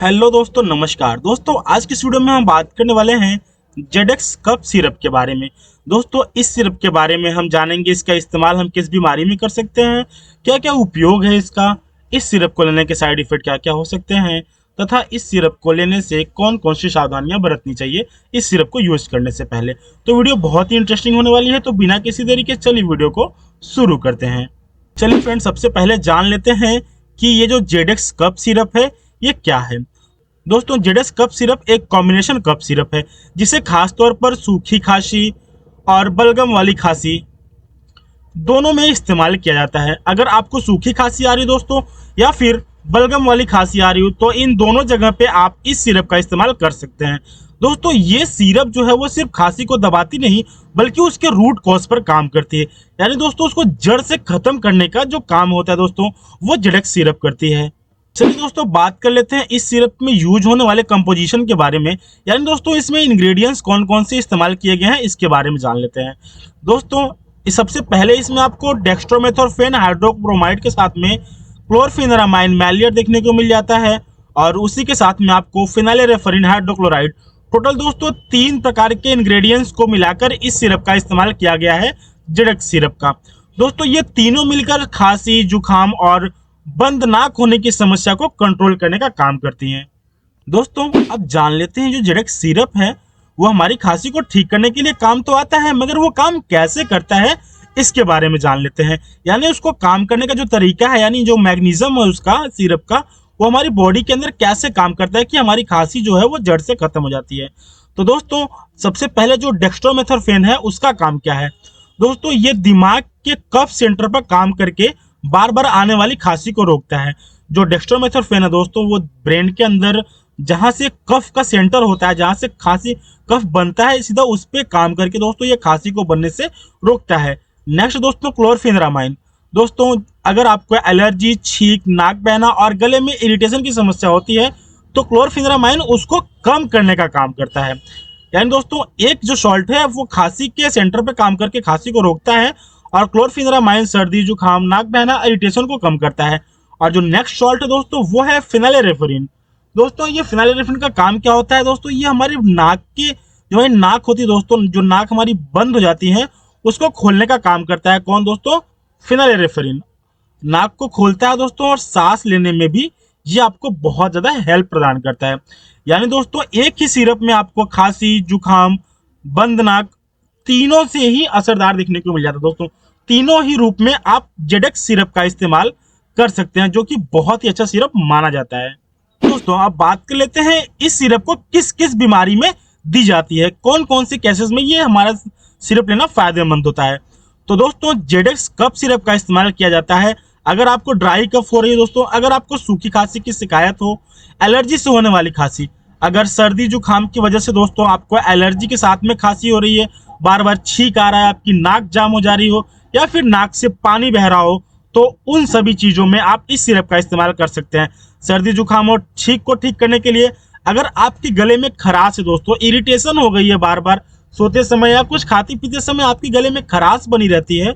Hello दोस्तों, नमस्कार दोस्तों। आज की इस वीडियो में हम बात करने वाले हैं जेडेक्स कफ सिरप के बारे में। दोस्तों, इस सिरप के बारे में हम जानेंगे इसका इस्तेमाल हम किस बीमारी में कर सकते हैं, क्या क्या उपयोग है इसका, इस सिरप को लेने के साइड इफेक्ट क्या क्या हो सकते हैं तथा इस सिरप को लेने से कौन कौन सी सावधानियां बरतनी चाहिए इस सिरप को यूज करने से पहले। तो वीडियो बहुत ही इंटरेस्टिंग होने वाली है, तो बिना किसी देरी के चलिए वीडियो को शुरू करते हैं। चलिए फ्रेंड्स, सबसे पहले जान लेते हैं कि ये जो जेडेक्स कफ सिरप है ये क्या है। दोस्तों, जेडेक्स कफ सिरप एक कॉम्बिनेशन कफ सिरप है जिसे खासतौर पर सूखी खांसी और बलगम वाली खांसी दोनों में इस्तेमाल किया जाता है। अगर आपको सूखी खांसी आ रही है दोस्तों या फिर बलगम वाली खांसी आ रही हो तो इन दोनों जगह पे आप इस सिरप का इस्तेमाल कर सकते हैं। दोस्तों, ये सिरप जो है वो सिर्फ खांसी को दबाती नहीं बल्कि उसके रूट कॉज पर काम करती है, यानी दोस्तों उसको जड़ से खत्म करने का जो काम होता है दोस्तों वो जेडेक्स सिरप करती है। चलिए दोस्तों, बात कर लेते हैं इस सिरप में यूज होने वाले कंपोजिशन के बारे में, यानी दोस्तों इसमें इंग्रेडिएंट्स कौन कौन से इस्तेमाल किए गए हैं इसके बारे में जान लेते हैं। दोस्तों, सबसे पहले इसमें आपको डेक्स्ट्रोमेथोर्फेन हाइड्रोक्रोमाइड के साथ में क्लोरफेनिरामाइन मैलिएट देखने को मिल जाता है और उसी के साथ में आपको फिनाइलरेफरिन हाइड्रोक्लोराइड, टोटल दोस्तों 3 प्रकार के इंग्रेडिएंट्स को मिलाकर इस सिरप का इस्तेमाल किया गया है जेडेक्स सिरप का। दोस्तों, ये तीनों मिलकर खांसी, जुकाम और बंद नाक होने की समस्या को कंट्रोल करने का काम करती हैं। दोस्तों, अब जान लेते हैं जो जेडेक्स सिरप है वो हमारी खांसी को ठीक करने के लिए काम तो आता है, मगर वो काम कैसे करता है इसके बारे में जान लेते हैं। यानी उसको काम करने का जो तरीका है, यानी जो मैग्नीज्म है उसका सिरप का, वो हमारी बॉडी के अंदर कैसे काम करता है कि हमारी खांसी जो है वो जड़ से खत्म हो जाती है। तो दोस्तों, सबसे पहले जो डेक्स्ट्रोमेथोर्फेन है उसका काम क्या है। दोस्तों, ये दिमाग के कफ सेंटर पर काम करके बार बार आने वाली खांसी को रोकता है। जो डेक्स्ट्रोमेथोर्फेन है दोस्तों वो ब्रेन के अंदर जहां से कफ का सेंटर होता है, जहां से खांसी कफ बनता है, सीधा उस पर काम करके दोस्तों ये खांसी को बनने से रोकता है। नेक्स्ट दोस्तों, क्लोरफेनिरामाइन। दोस्तों, अगर आपको एलर्जी, छींक, नाक बहना और गले में इरिटेशन की समस्या होती है तो क्लोरफेनिरामाइन उसको कम करने का काम करता है। यानी दोस्तों एक जो सॉल्ट है वो खांसी के सेंटर पे काम करके खांसी को रोकता है और क्लोरफेनिरामाइन सर्दी, जुकाम, नाक बहना, इरिटेशन को कम करता है। और जो नेक्स्ट सॉल्ट है दोस्तों वो है फिनाइलरेफरिन। दोस्तों, ये फिनाइलरेफरिन का काम क्या होता है दोस्तों, ये हमारी नाक की जो है नाक होती है दोस्तों, जो नाक हमारी बंद हो जाती है उसको खोलने का काम करता है। कौन दोस्तों? फिनाइलरेफरिन नाक को खोलता है दोस्तों और सांस लेने में भी ये आपको बहुत ज्यादा हेल्प प्रदान करता है। यानी दोस्तों एक ही सिरप में आपको खांसी, जुकाम, बंद नाक तीनों से ही असरदार देखने को मिल जाता है। दोस्तों, तीनों ही रूप में आप जेडेक्स सिरप का इस्तेमाल कर सकते हैं, जो कि बहुत ही अच्छा सिरप माना जाता है। दोस्तों, अब बात कर लेते हैं इस सिरप को किस किस बीमारी में दी जाती है, कौन कौन से केसेस में ये हमारा सिरप लेना फायदेमंद होता है। तो दोस्तों, जेडेक्स कफ सिरप का इस्तेमाल किया जाता है अगर आपको ड्राई कफ हो रही है दोस्तों, अगर आपको सूखी खांसी की शिकायत हो, एलर्जी से होने वाली खांसी, अगर सर्दी जुकाम की वजह से दोस्तों आपको एलर्जी के साथ में खांसी हो रही है, बार बार छींक आ रहा है, आपकी नाक जाम हो जा रही हो या फिर नाक से पानी बह रहा हो, तो उन सभी चीजों में आप इस सिरप का इस्तेमाल कर सकते हैं। सर्दी जुकाम और छींक को ठीक करने के लिए, अगर आपके गले में खराश है दोस्तों, इरिटेशन हो गई है, बार बार सोते समय या कुछ खाते पीते समय आपके गले में खराश बनी रहती है,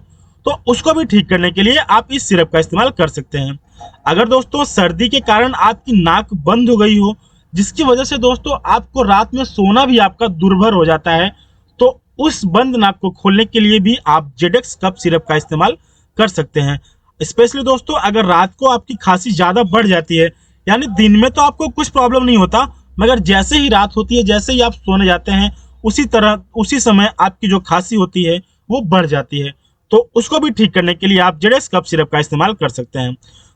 तो उसको भी ठीक करने के लिए आप इस सिरप का इस्तेमाल कर सकते हैं। अगर दोस्तों सर्दी के कारण आपकी नाक बंद हो गई हो, जिसकी वजह से दोस्तों आपको रात में सोना भी आपका दुर्भर हो जाता है, तो उस बंद नाक को खोलने के लिए भी आप जेडेक्स कफ सिरप का इस्तेमाल कर सकते हैं। स्पेशली दोस्तों अगर रात को आपकी खांसी ज्यादा बढ़ जाती है, यानी दिन में तो आपको कुछ प्रॉब्लम नहीं होता, मगर जैसे ही रात होती है, जैसे ही आप सोने जाते हैं, उसी समय आपकी जो खांसी होती है वो बढ़ जाती है, तो उसको भी ठीक करने के लिए आप जेडेक्स कफ सिरप का इस्तेमाल कर सकते हैं।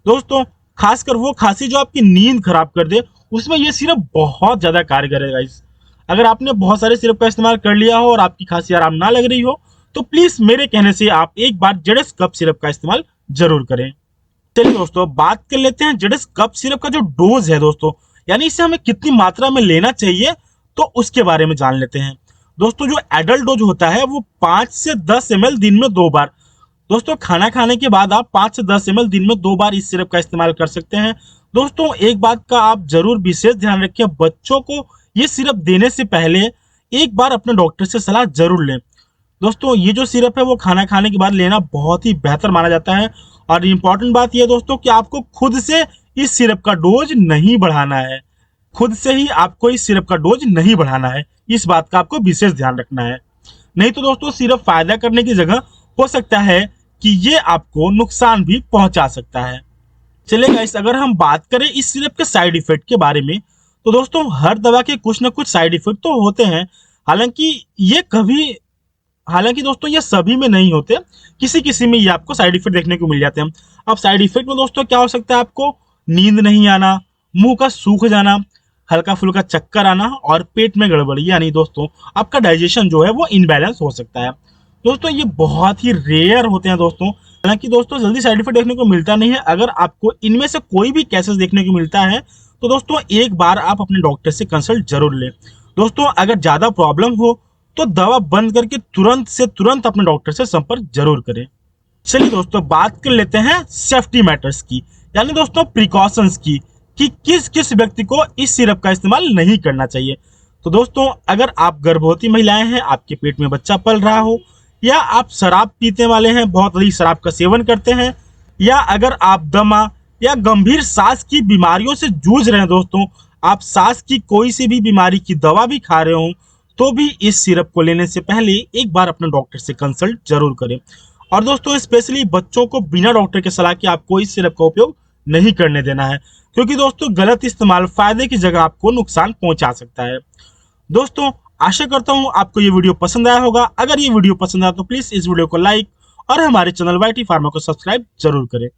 दोस्तों, खासकर वो खांसी जो आपकी नींद खराब कर दे, उसमें ये सिरप बहुत ज्यादा कारगर है गाइस। अगर आपने बहुत सारे सिरप का इस्तेमाल कर लिया हो और आपकी खांसी आराम ना लग रही हो, तो प्लीज मेरे कहने से आप एक बार जेडेक्स कफ सिरप का इस्तेमाल जरूर करें। चलिए दोस्तों, बात कर लेते हैं जेडेक्स कफ सिरप का जो डोज है दोस्तों, यानी इसे हमें कितनी मात्रा में लेना चाहिए, तो उसके बारे में जान लेते हैं। दोस्तों, जो एडल्ट डोज होता है वो 5 से 10 ml दिन में 2 बार। दोस्तों, खाना खाने के बाद आप 5 से 10 ml दिन में 2 बार इस सिरप का इस्तेमाल कर सकते हैं। दोस्तों, एक बात का आप जरूर विशेष ध्यान रखें, बच्चों को ये सिरप देने से पहले एक बार अपने डॉक्टर से सलाह जरूर लें। दोस्तों, ये जो सिरप है वो खाना खाने के बाद लेना बहुत ही बेहतर माना जाता है। और इम्पॉर्टेंट बात यह दोस्तों कि आपको खुद से इस सिरप का डोज नहीं बढ़ाना है। खुद से ही आपको इस सिरप का डोज नहीं बढ़ाना है, इस बात का आपको विशेष ध्यान रखना है। नहीं तो दोस्तों सिरप फायदा करने की जगह हो सकता है कि ये आपको नुकसान भी पहुंचा सकता है। चलिए गाइस, अगर हम बात करें इस सिरप के साइड इफेक्ट के बारे में, तो दोस्तों हर दवा के कुछ ना कुछ साइड इफेक्ट तो होते हैं। हालांकि ये कभी हालांकि दोस्तों ये सभी में नहीं होते, किसी किसी में ये आपको साइड इफेक्ट देखने को मिल जाते हैं। अब साइड इफेक्ट में दोस्तों क्या हो सकता है, आपको नींद नहीं आना, मुंह का सूख जाना, हल्का फुल्का चक्कर आना और पेट में गड़बड़ी, यानी दोस्तों आपका डाइजेशन जो है वो इनबैलेंस हो सकता है। दोस्तों ये बहुत ही रेयर होते हैं दोस्तों, हालांकि दोस्तों जल्दी साइड इफेक्ट देखने को मिलता नहीं है। अगर आपको इनमें से कोई भी केसेस देखने को मिलता है तो दोस्तों एक बार आप अपने डॉक्टर से कंसल्ट जरूर लें। दोस्तों अगर ज्यादा प्रॉब्लम हो तो दवा बंद करके तुरंत से तुरंत अपने डॉक्टर से संपर्क जरूर करें। चलिए दोस्तों बात कर लेते हैं सेफ्टी मैटर्स की, यानी दोस्तों प्रिकॉशंस की, कि किस किस व्यक्ति को इस सिरप का इस्तेमाल नहीं करना चाहिए। तो दोस्तों अगर आप गर्भवती महिलाएं हैं, आपके पेट में बच्चा पल रहा हो, या आप शराब पीते वाले हैं, बहुत अधिक शराब का सेवन करते हैं, या अगर आप दमा या गंभीर सांस की बीमारियों से जूझ रहे हैं, दोस्तों आप सांस की कोई सी भी बीमारी की दवा भी खा रहे हो, तो भी इस सिरप को लेने से पहले एक बार अपने डॉक्टर से कंसल्ट जरूर करें। और दोस्तों स्पेशली बच्चों को बिना डॉक्टर के सलाह के आपको इस सिरप का उपयोग नहीं करने देना है, क्योंकि दोस्तों गलत इस्तेमाल फायदे की जगह आपको नुकसान पहुंचा सकता है। दोस्तों आशा करता हूं आपको ये वीडियो पसंद आया होगा। अगर ये वीडियो पसंद आया तो प्लीज इस वीडियो को लाइक और हमारे चैनल वाईटी फार्मा को सब्सक्राइब जरूर करें।